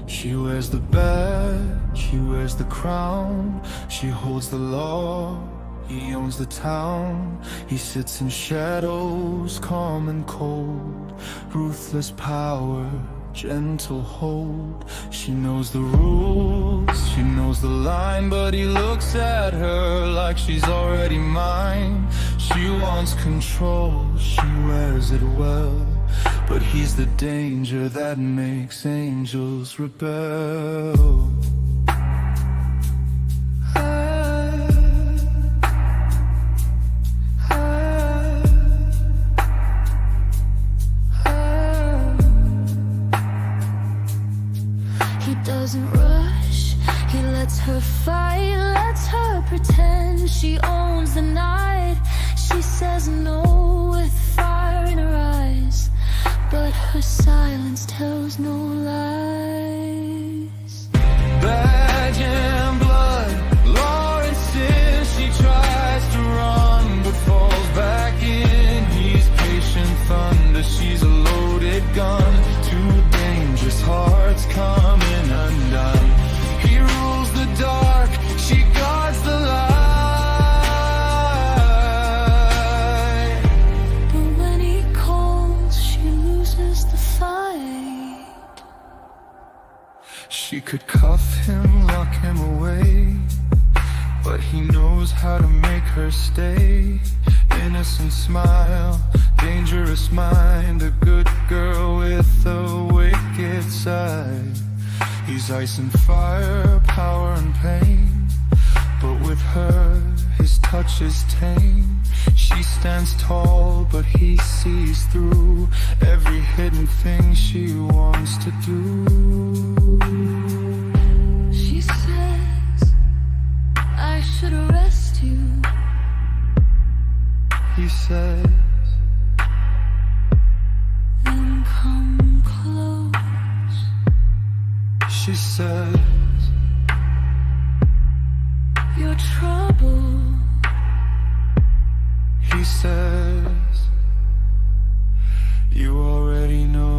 She wears the badge, she wears the crown. She holds the law, he owns the town. He sits in shadows, calm and cold. Ruthless power, gentle hold. She knows the rules, she knows the line, but he looks at her like she's already mine. She wants control, she wears it well, but he's the danger that makes angels rebel. He doesn't rush, he lets her fight, lets her pretend she owns the night. She says no with fire in her eyes, but her silence tells no lies. Badge and blood, law insists. She tries to run but falls back in. He's patient thunder, she's a loaded gun. Two dangerous hearts coming undone. He rules the dark, she guards the light. But when he calls, she loses the fight. She could cuff him, lock him away, but he knows how to make her stay. Innocent smile, dangerous mind, a good girl with a wicked side. He's ice and fire, power and pain, but with her, his touch is tame. She stands tall, but he sees through every hidden thing she wants to do. She says, I should arrest you. He says, Then come close. she says, You're trouble. he says, you already know.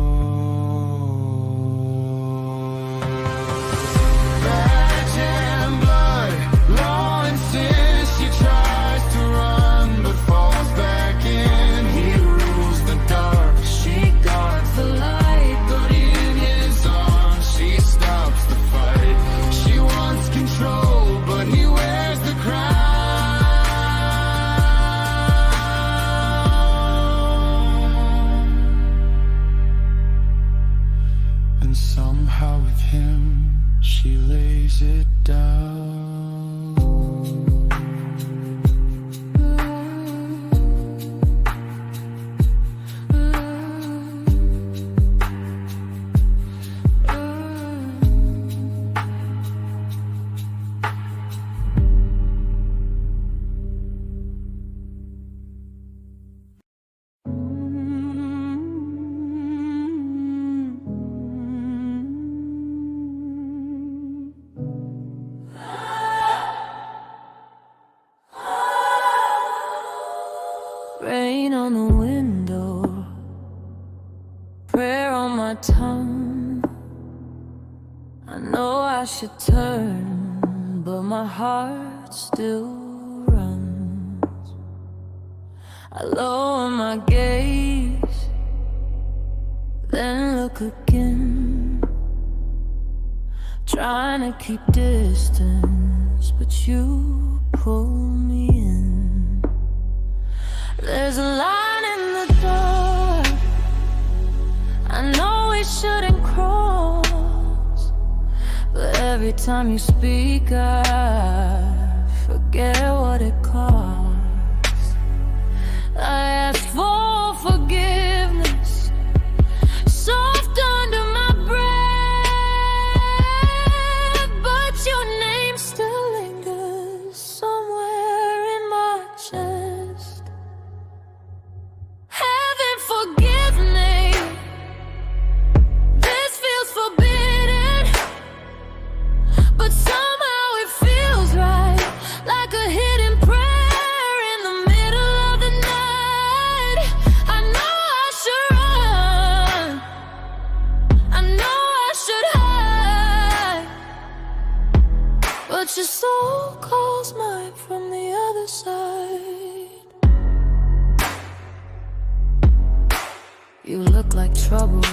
Badge and blood, law and sin. She tries to run but falls back in. He rules the dark, she guards the light, but in his arms she stops the fight. She wants control, but he wears the crown. And somehow with him she lays it down. Rain on the window, prayer on my tongue. I know I should turn, but my heart still runs. I lower my gaze, then look again, trying to keep distance, but you pull me in. There's a line in the dark I know we shouldn't cross, but every time you speak I forget what it costs. I ask for forgiveness, soft under my breath, but your name still lingers somewhere in my chest. Heaven forgive me, this feels forbidden, but somehow it feels right. but your soul calls mine from the other side. You look like trouble,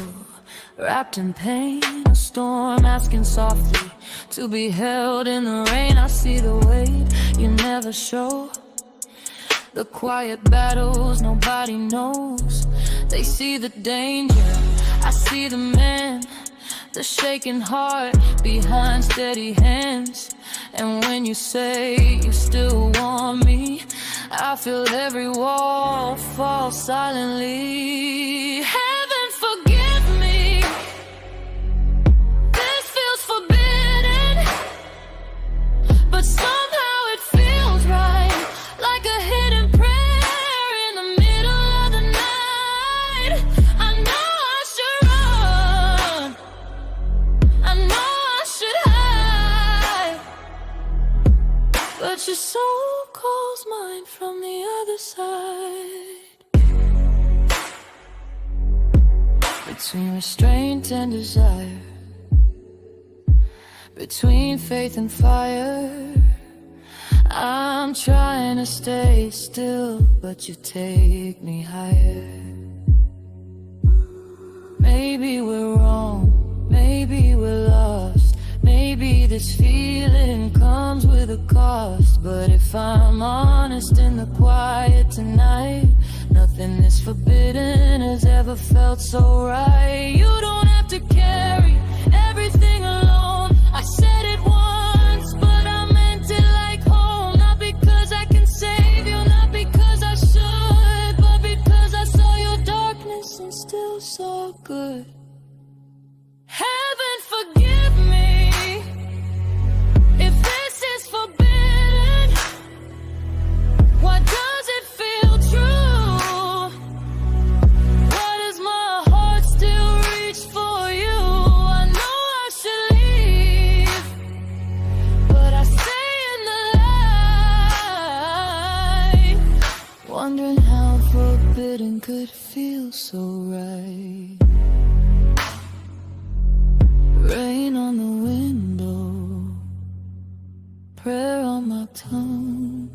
wrapped in pain, a storm asking softly to be held in the rain. I see the weight you never show, the quiet battles nobody knows. They see the danger, I see the man, the shaking heart behind steady hands. And when you say you still want me, I feel every wall fall silently. Heaven forgive me, this feels forbidden, but somehow it feels right, like a hidden prayer in the middle of the night. I know I should run, I know I should hide, but your soul calls mine from the other side. Between restraint and desire, between faith and fire, I'm trying to stay still, but you take me higher. Maybe we're wrong, maybe we're lost, maybe this feeling comes with a cost. But if I'm honest in the quiet tonight, nothing this forbidden has ever felt so right. You don't have to carry everything alone. I said it once, but I meant it like home. Not because I can save you, not because I should, but because I saw your darkness and still saw good. Heaven forgive me if this is forbidden. Why does it feel true? Why does my heart still reach for you? I know I should leave, but I stay in the light, wondering how forbidden could feel so right. Rain on the window, prayer on my tongue.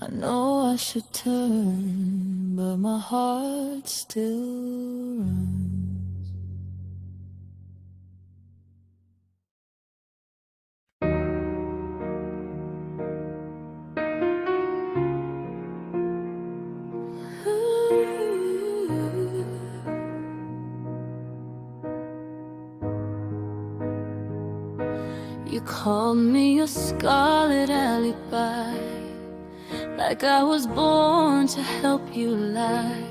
I know I should turn, but my heart still runs. You called me a scarlet alibi, like I was born to help you lie.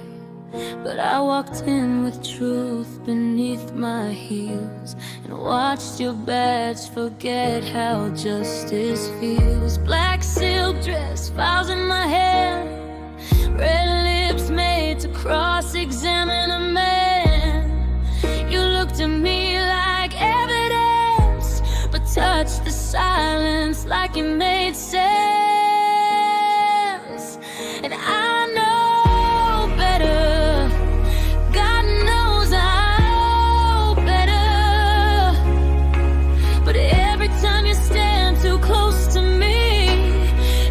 But I walked in with truth beneath my heels and watched your badge forget how justice feels. Black silk dress, files in my hand, red lips made to cross-examine a man. You looked at me like evidence, but touched the silence like it made sense. And I know better, God knows I know better, but every time you stand too close to me,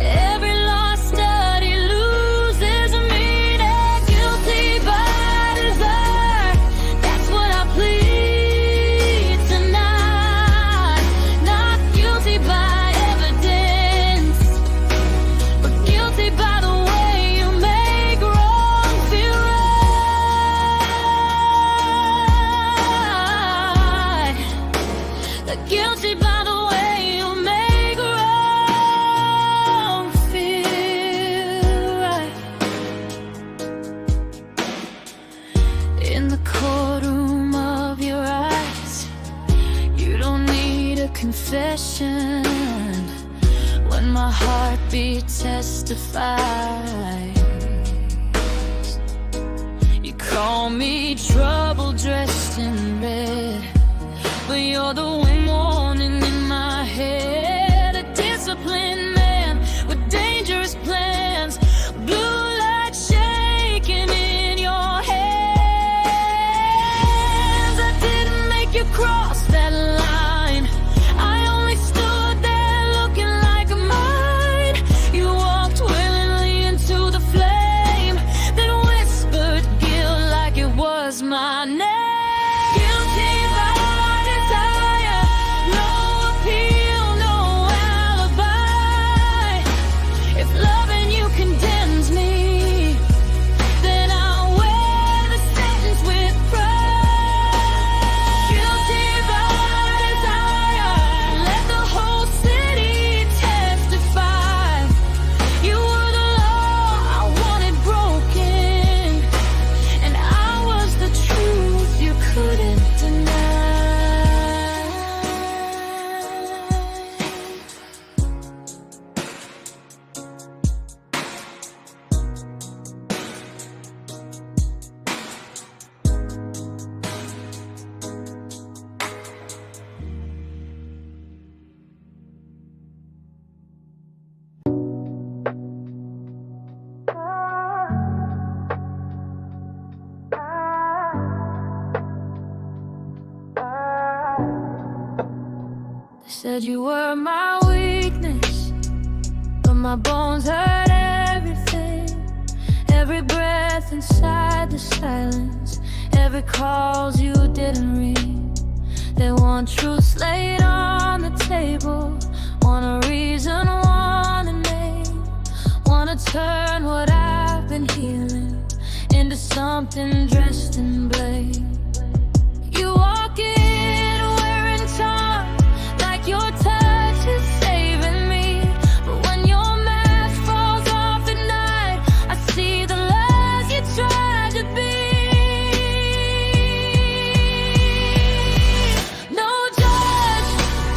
every lost study loses meaning. Guilty by desire, that's what I plead tonight. Not guilty by evidence, but guilty by the way you make wrong feel right. Guilty by the way you make wrong feel right. In the courtroom of your eyes, you don't need a confession. When my heartbeat testifies, you call me trouble dressed in red, but you're the wind warning in my head. A disciplined man with dangerous plans, blue light shaking in your hands. I didn't make you cross that line, I only said you were my weakness, but my bones hurt everything. Every breath inside the silence, every calls you didn't ring. They want truth laid on the table, want a reason, want a name, wanna turn what I've been healing into something dressed in blame. You walk in wearing charm, like your touch is saving me. But when your mask falls off at night, I see the lies you tried to be. No judge,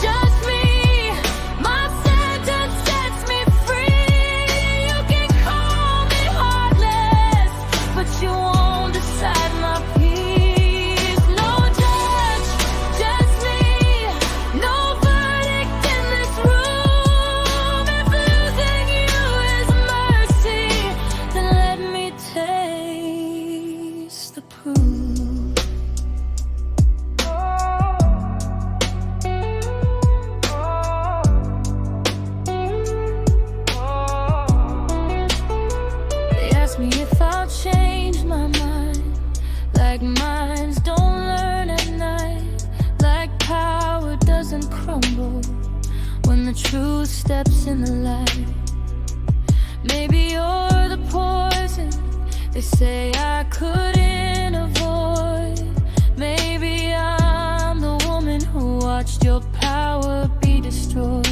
just me. My sentence sets me free. You can call me heartless, but you won't decide my peace. No judge, just me. No verdict in this room. If losing you is mercy, then let me taste the proof. They ask me if I'll change my mind, like minds don't learn at night, like power doesn't crumble when the truth steps in the light. Maybe you're the poison they say I couldn't avoid. Maybe I'm the woman who watched your power be destroyed.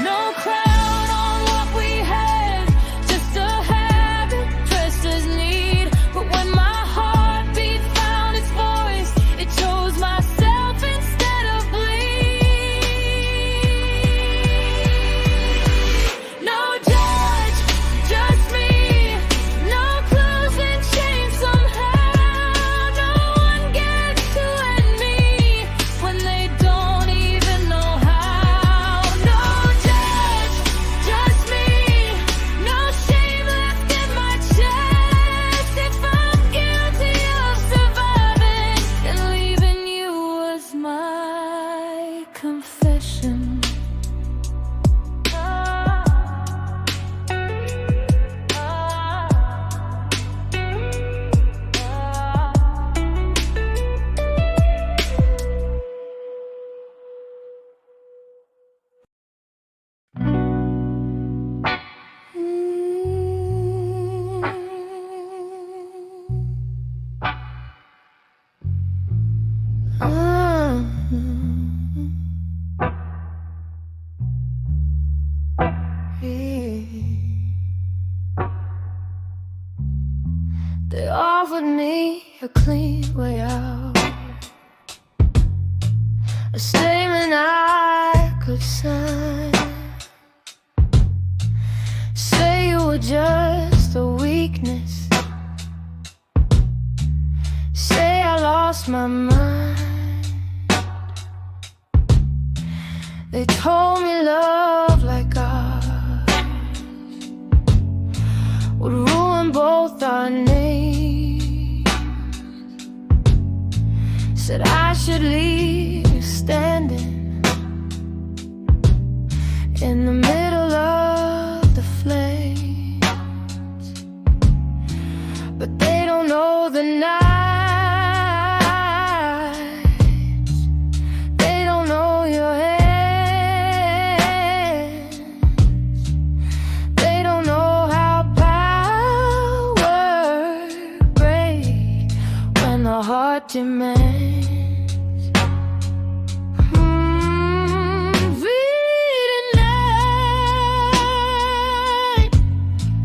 No crown on what we had, just a habit dressed as need. But when my heartbeat found its voice, it chose myself instead of bleed. No judge, just me. No clues in chains somehow. No one gets to end me when they don't even know how. No judge, just me. No shame left in my chest. If I'm guilty of surviving, then leaving you was my confession. They offered me a clean way out, a statement I could sign. Say you were just a weakness, say I lost my mind. They told me love like ours would ruin both our names. Said I should leave you standing in the middle of the flames. But they don't know the nights, they don't know your hands, they don't know how power breaks when the heart demands.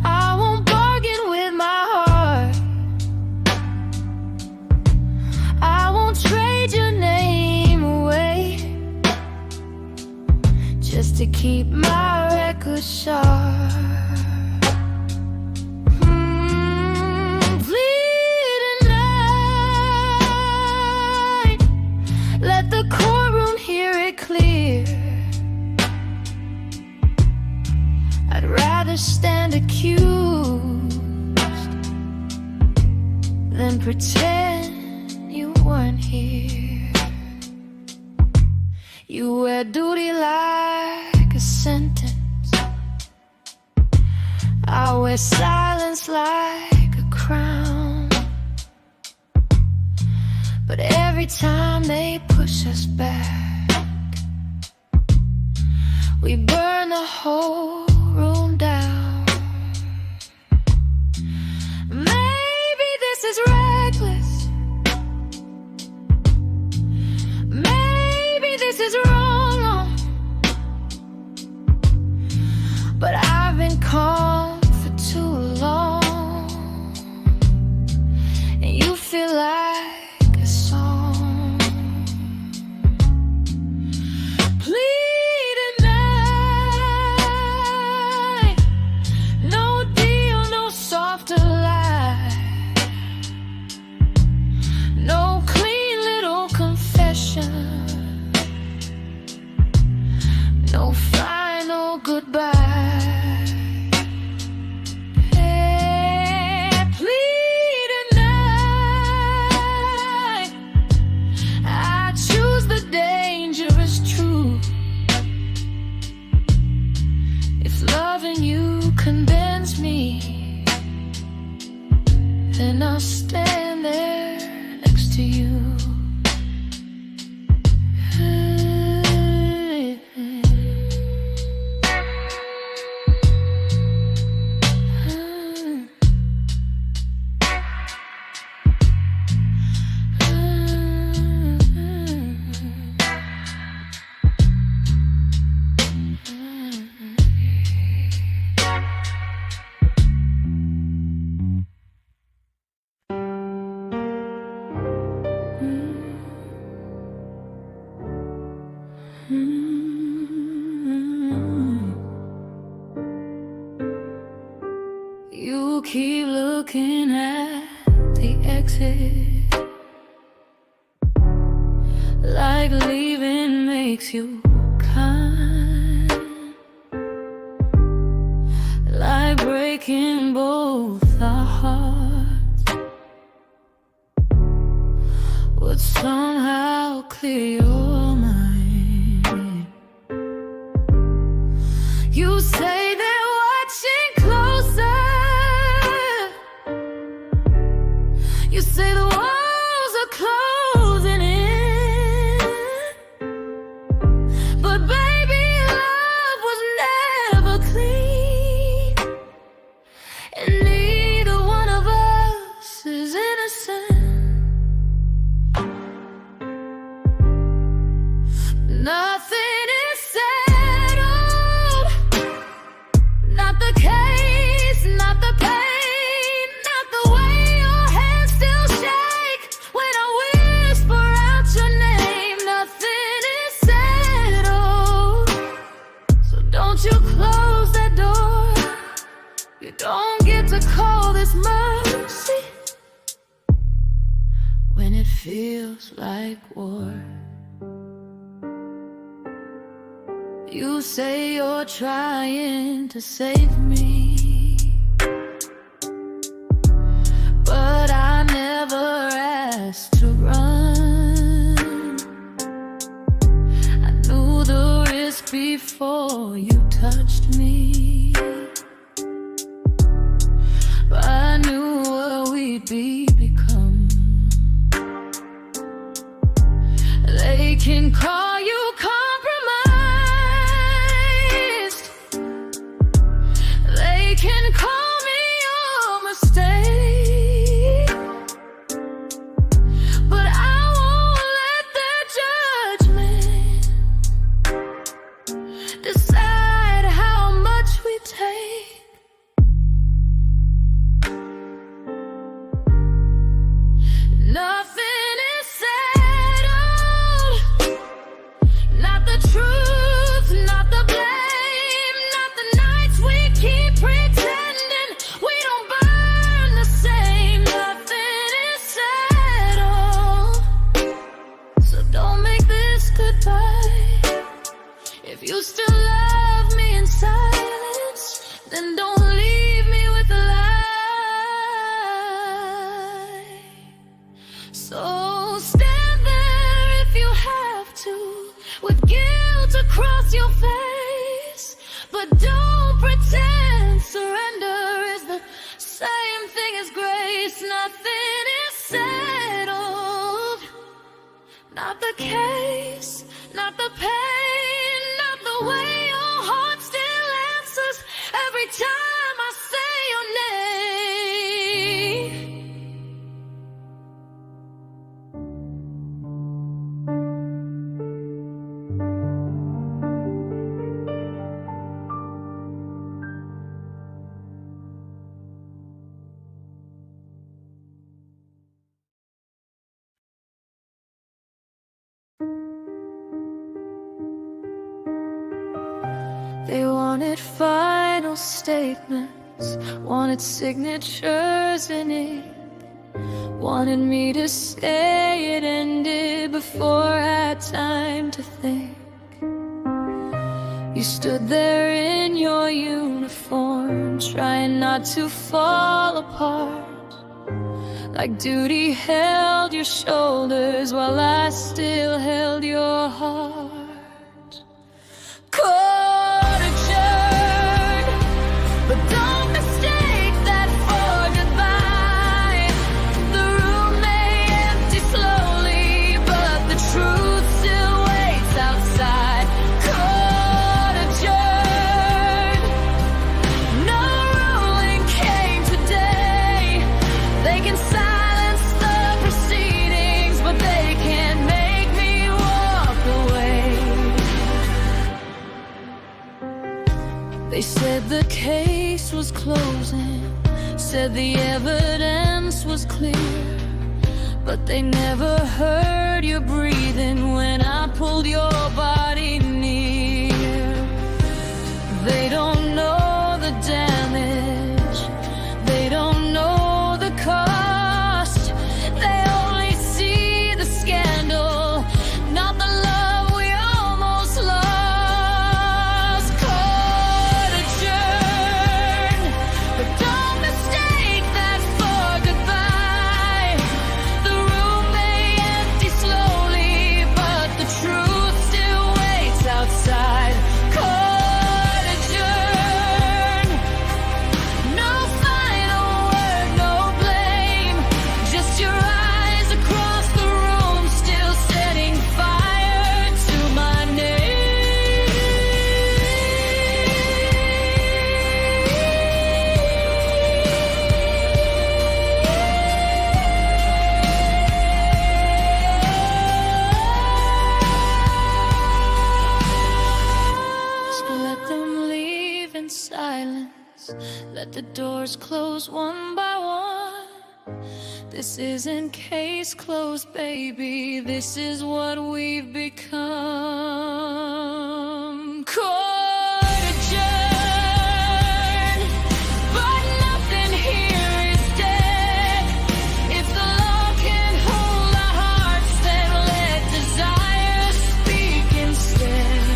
I won't bargain with my heart. I won't trade your name away just to keep my record sharp. Bleeding night, let the courtroom hear it clear. I'd rather stand accused than pretend you weren't here. You wear duty like a sentence. I wear silence like a crown. But every time they push us back, we burn the whole room down. Maybe this is reckless. Maybe this is wrong. But I've been calm for too long, and you feel like a song. Plea denied. No deal, no softer lie. No clean little confession. No final goodbye. Then I'll stand there next to you. You keep looking at the exit, like leaving makes you kind, like breaking both our hearts would somehow clear your mind. You say they're watching closer. You say the walls are closing in, but baby, love was never clean, and neither one of us is innocent. Nothing is settled, not the case, not the pain. You close that door. You don't get to call this mercy when it feels like war. You say you're trying to save me, but I never asked to run. I knew the risk before you touched me, but I knew what we'd become. They can call you compromised. They can call me your mistake, but I won't let their judgment decide how much we take. Nothing is settled, not the truth, not the blame, not the nights we keep pretending we don't burn the same. Nothing is settled, so don't make this goodbye. If you still love me in silence, then don't leave me with a lie. So stay. across your face. But don't pretend surrender is the same thing as grace. Nothing is settled. Not the case, not the pain, not the way your heart still answers every time I say your name. They wanted final statements, wanted signatures in ink, wanted me to say it ended before I had time to think. You stood there in your uniform, trying not to fall apart, like duty held your shoulders while I still held your heart. Court adjourned, but don't mistake that for goodbye. The room may empty slowly, but the truth still waits outside. Court adjourned, no ruling came today. They can silence the proceedings, but they can't make me walk away. They said the case was closing, said the evidence was clear, but they never heard you breathing when I pulled your body near. They don't know the damage, they don't know the cost. They only see the scandal, not the love we almost lost. Court adjourned, but don't mistake that for goodbye. The room may empty slowly, but the truth still waits outside. Court adjourned, no final word, no blame, just your eyes across the room still setting fire to my name. So let them leave in silence, let the doors close one by one. This isn't case closed, baby, this is what we've become. Court adjourned, but nothing here is dead. If the law can hold our hearts, then let desire speak instead.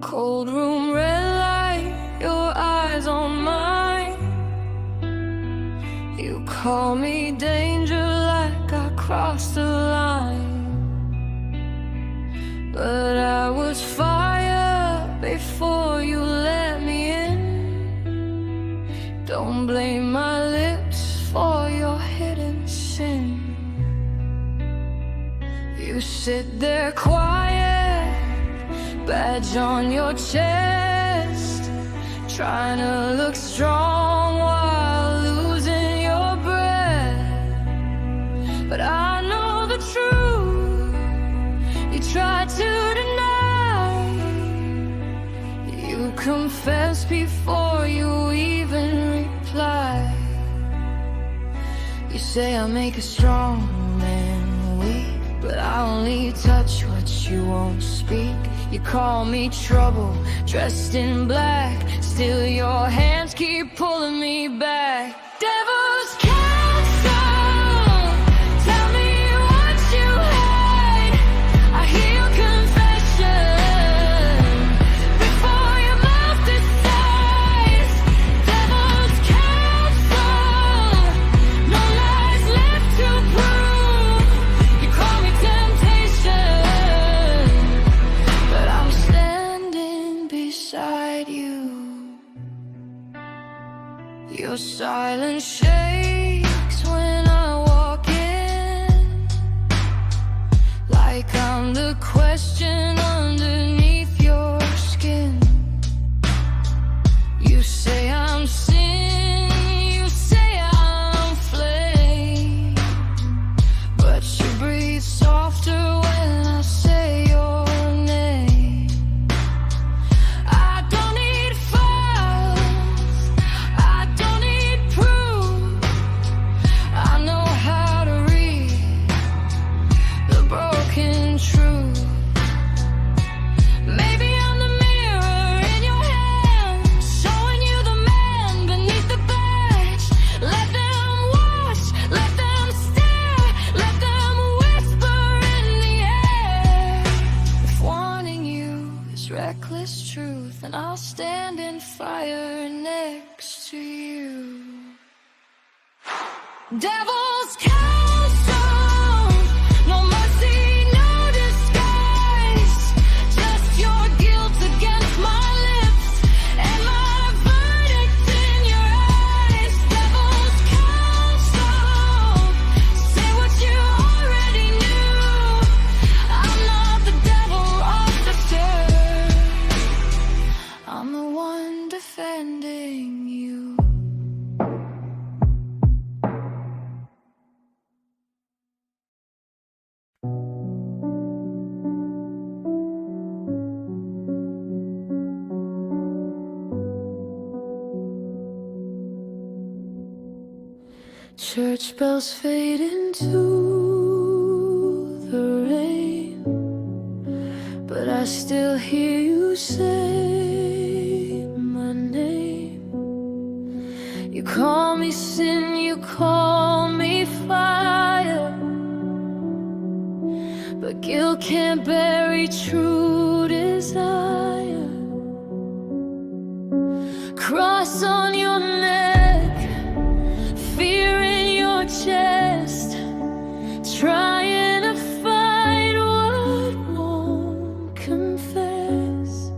Cold room, red light, your eyes on mine. You call me danger like I crossed the line, but I was fire before you let me in. Don't blame my lips for your hidden sin. You sit there quiet, badge on your chest, trying to look strong while losing your breath. But I know the truth you try to deny. You confess before you even reply. You say I make a strong man weak, but I only touch what you won't speak. You call me trouble, dressed in black, still your hands keep pulling me back. Devil's counsel, tell me what you hide. I hear your confession before your mouth decides. Devil's counsel, no lies left to prove. You call me temptation, but I'm standing beside you. Your silence shakes when I walk in, like I'm the question underneath your skin. You say I'm sin, you say I'm flame, but you breathe softer when I say your name. I don't need files, I don't need proof. I know how to read the broken truth. Maybe I'm the mirror in your hand, showing you the man beneath the badge. Let them watch, let them stare, let them whisper in the air. If wanting you is reckless truth, then I'll stand in fire next to you. Devil's counsel, no mercy, no disguise. Just your guilt against my lips and my verdict in your eyes. Devil's counsel, say what you already knew. I'm not the devil officer, I'm the one defending you. Church bells fade into the rain, but I still hear you say my name. You call me sin, you call me fire, but guilt can't bury true desire. Cross on your neck, fear in your chest, trying to fight what won't confess.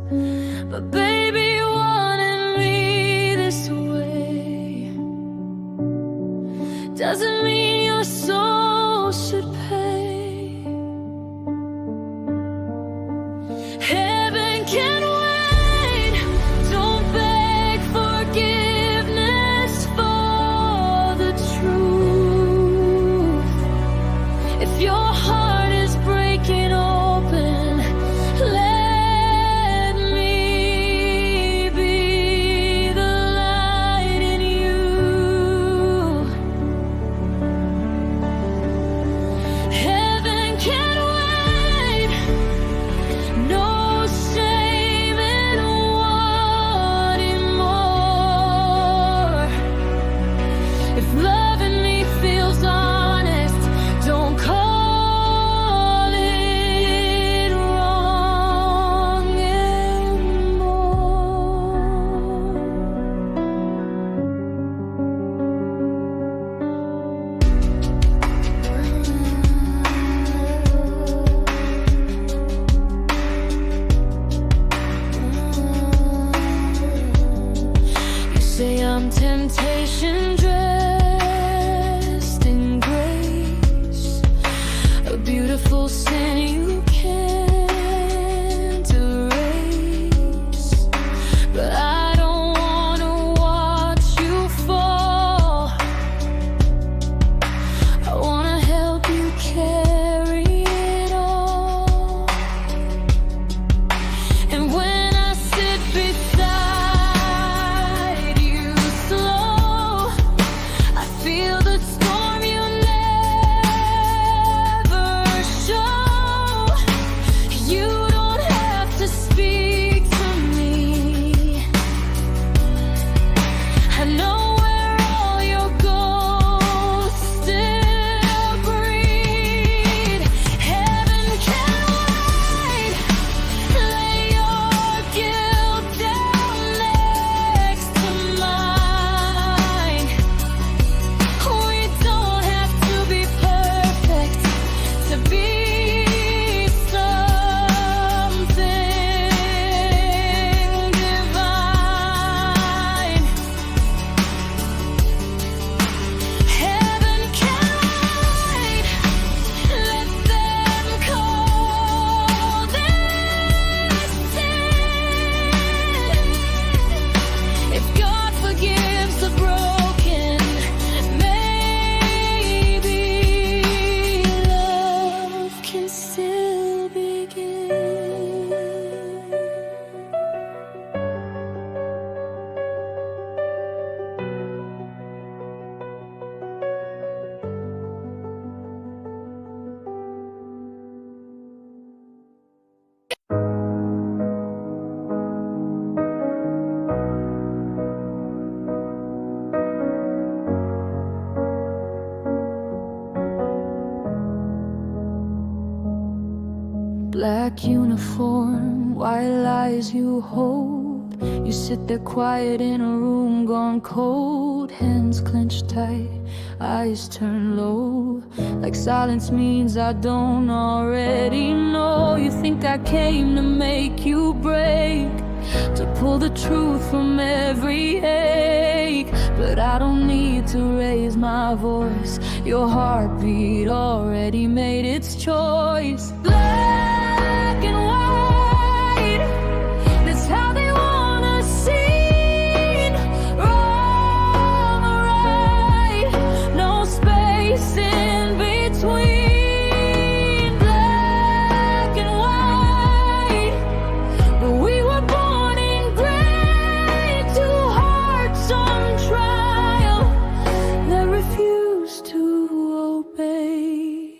But baby, you wanted me this way doesn't mean your soul should pay. Heaven can wait, don't beg forgiveness for the truth. If your heart is breaking open, let me be the light in you. Heaven can wait, no shame in wanting more. If loving me feels honest, don't call it wrong anymore. You say I'm temptation dressed in grace, a beautiful sin you can't erase. But I don't wanna watch you fall, I wanna help you carry it all. And when I sit beside you slow, I feel the storm you Black uniform, white lies you hold. You sit there quiet in a room gone cold. Hands clenched tight, eyes turn low, like silence means I don't already know. You think I came to make you break, to pull the truth from every ache. But I don't need to raise my voice. Your heartbeat already made its choice. Black and white, that's how they want us seen. Wrong or right, no space in between. Black and white, but we were born in gray. Two hearts on trial that refuse to obey.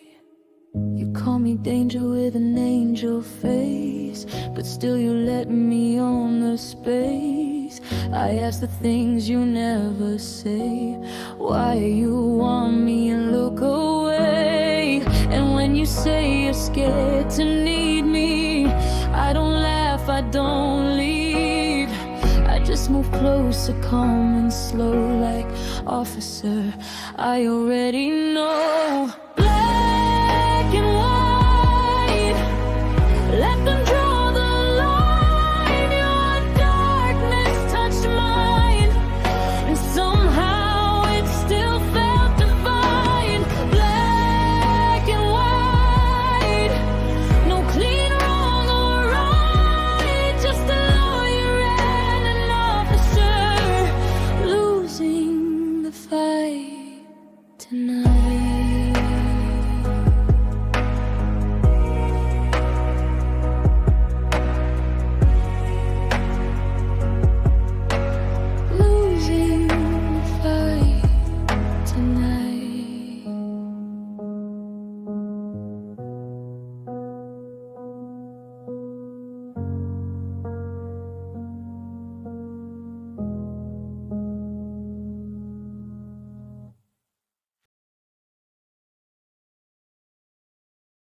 You call me danger with an angel face, but still you let me own the space. I ask the things you never say, why you want me and look away. And when you say you're scared to need me, I don't laugh, I don't leave. I just move closer, calm and slow, like officer, I already know. Black